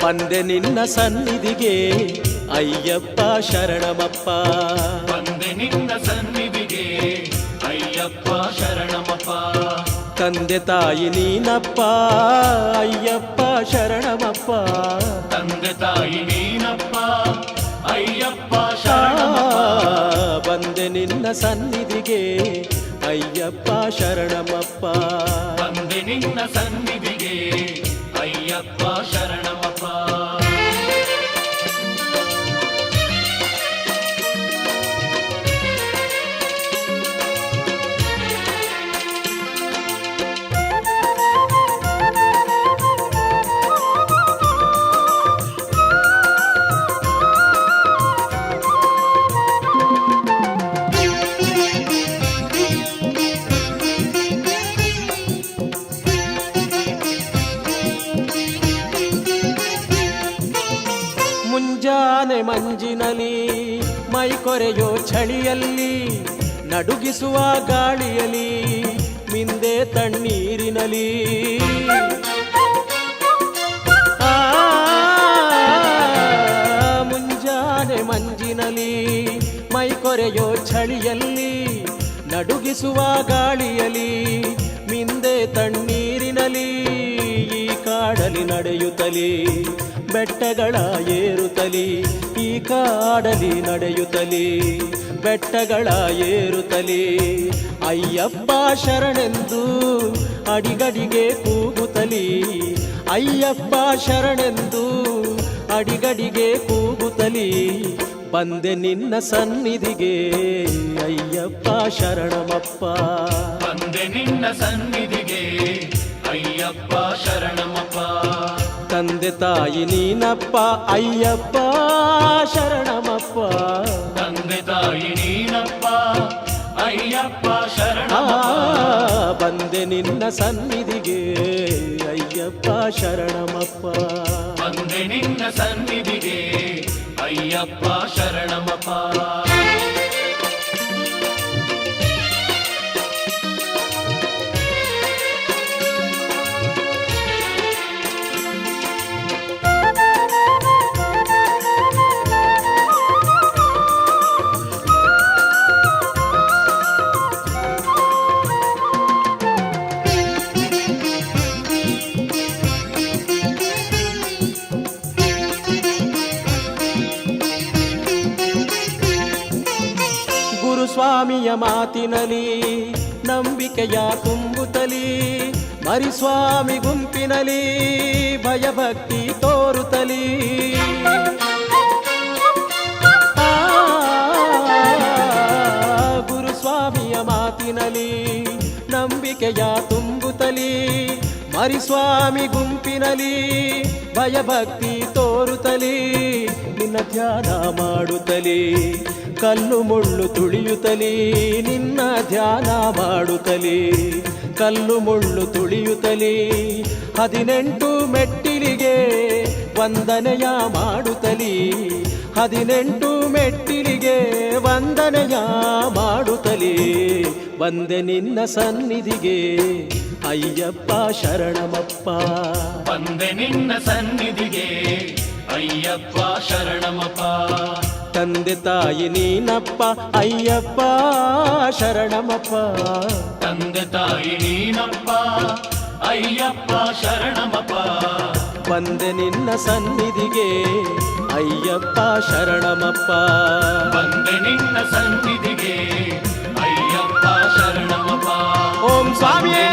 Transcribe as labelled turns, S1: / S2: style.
S1: ಬಂದೆ ನಿನ್ನ ಸನ್ನಿಧಿಗೆ ಅಯ್ಯಪ್ಪ ಶರಣಮಪ್ಪ.
S2: ಬಂದೆ ನಿನ್ನ ಸನ್ನಿಧಿಗೆ ಅಯ್ಯಪ್ಪ ಶರಣಮಪ್ಪ.
S1: ತಂದೆ ತಾಯಿ ನೀನಪ್ಪ ಅಯ್ಯಪ್ಪ ಶರಣಮಪ್ಪ.
S2: ತಂದೆ ತಾಯಿ ನೀನಪ್ಪ ಅಯ್ಯಪ್ಪ ಶರಣಮಪ್ಪ.
S1: ಬಂದೆ ನಿನ್ನ ಸನ್ನಿಧಿಗೆ ಅಯ್ಯಪ್ಪ ಶರಣಮಪ್ಪ.
S2: ಬಂದೆ ನಿನ್ನ ಸನ್ನಿಧಿಗೆ ಅಯ್ಯಪ್ಪ ಶರಣಮಪ್ಪ.
S1: ಮುಂಜಾನೆ ಮಂಜಿನಲಿ ಮೈ ಕೊರೆಯೋ ಚಳಿಯಲ್ಲಿ ನಡುಗಿಸುವ ಗಾಳಿಯಲಿ ಮಿಂದೆ ತಣ್ಣೀರಿನಲಿ ಮುಂಜಾನೆ ಮಂಜಿನಲಿ ಮೈ ಕೊರೆಯೋ ಚಳಿಯಲ್ಲಿ ನಡುಗಿಸುವ ಗಾಳಿಯಲಿ ಮಿಂದೆ ತಣ್ಣೀರಿನಲಿ ಈ ಕಾಡಲಿ ನಡೆಯುತ್ತಲಿ ಬೆಟ್ಟಗಳ ಏರುತ್ತಲಿ ಈ ಕಾಡಲಿ ನಡೆಯುತ್ತಲಿ ಬೆಟ್ಟಗಳ ಏರುತ್ತಲಿ ಅಯ್ಯಪ್ಪ ಶರಣೆಂದು ಅಡಿಗಡಿಗೆ ಕೂಗುತ್ತಲಿ ಅಯ್ಯಪ್ಪ ಶರಣೆಂದು ಅಡಿಗಡಿಗೆ ಕೂಗುತ್ತಲಿ ಬಂದೆ ನಿನ್ನ ಸನ್ನಿಧಿಗೆ ಅಯ್ಯಪ್ಪ ಶರಣಮಪ್ಪ.
S2: ಬಂದೆ ನಿನ್ನ ಸನ್ನಿಧಿಗೆ ಅಯ್ಯಪ್ಪ ಶರಣಮಪ್ಪ.
S1: ತಂದೆ ತಾಯಿ ನೀನಪ್ಪ ಅಯ್ಯಪ್ಪ ಶರಣಮಪ್ಪ.
S2: ತಂದೆ ತಾಯಿ ನೀನಪ್ಪ ಅಯ್ಯಪ್ಪ ಶರಣಮಪ್ಪ.
S1: ಬಂದೆ ನಿನ್ನ ಸನ್ನಿಧಿಗೆ ಅಯ್ಯಪ್ಪ ಶರಣಮಪ್ಪ.
S2: ಬಂದೆ ನಿನ್ನ ಸನ್ನಿಧಿಗೆ ಅಯ್ಯಪ್ಪ ಶರಣಮಪ್ಪ.
S1: ಸ್ವಾಮಿಯ ಮಾತಿನಲಿ ನಂಬಿಕೆಯ ತುಂಬುತ್ತಲಿ ಮರಿಸ್ವಾಮಿ ಗುಂಪಿನಲಿ ಭಯಭಕ್ತಿ ತೋರುತ್ತಲಿ ಗುರುಸ್ವಾಮಿಯ ಮಾತಿನಲಿ ನಂಬಿಕೆಯ ತುಂಬುತ್ತಲಿ ಮರಿಸ್ವಾಮಿ ಗುಂಪಿನಲಿ ಭಯಭಕ್ತಿ ತೋರುತ್ತಲಿ ನಿನ್ನ ಧ್ಯಾನ ಮಾಡುತ್ತಲಿ ಕಲ್ಲು ಮುಳ್ಳು ತುಳಿಯುತ್ತಲಿ ನಿನ್ನ ಧ್ಯಾನ ಮಾಡುತ್ತಲಿ ಕಲ್ಲು ಮುಳ್ಳು ತುಳಿಯುತ್ತಲಿ 18 ಮೆಟ್ಟಿಲಿಗೆ ವಂದನೆಯ ಮಾಡುತ್ತಲಿ 18 ಮೆಟ್ಟಿಲಿಗೆ ವಂದನೆಯ ಮಾಡುತ್ತಲಿ ಬಂದೆ ನಿನ್ನ ಸನ್ನಿಧಿಗೆ ಅಯ್ಯಪ್ಪ ಶರಣಮಪ್ಪ.
S2: ಬಂದೆ ನಿನ್ನ ಸನ್ನಿಧಿಗೆ ಅಯ್ಯಪ್ಪ ಶರಣಮಪ್ಪ.
S1: ತಂದೆ ತಾಯಿ ನೀನಪ್ಪ ಅಯ್ಯಪ್ಪ ಶರಣಮಪ್ಪ.
S2: ತಂದೆ ತಾಯಿ ನೀನಪ್ಪ ಅಯ್ಯಪ್ಪ ಶರಣಮಪ್ಪ.
S1: ಬಂದೆ ನಿನ್ನ ಸನ್ನಿಧಿಗೆ ಅಯ್ಯಪ್ಪ ಶರಣಮಪ್ಪ.
S2: ಬಂದೆ ನಿನ್ನ ಸನ್ನಿಧಿಗೆ ಅಯ್ಯಪ್ಪ ಶರಣಮಪ್ಪ.
S1: ಓಂ ಸ್ವಾಮಿಯೇ.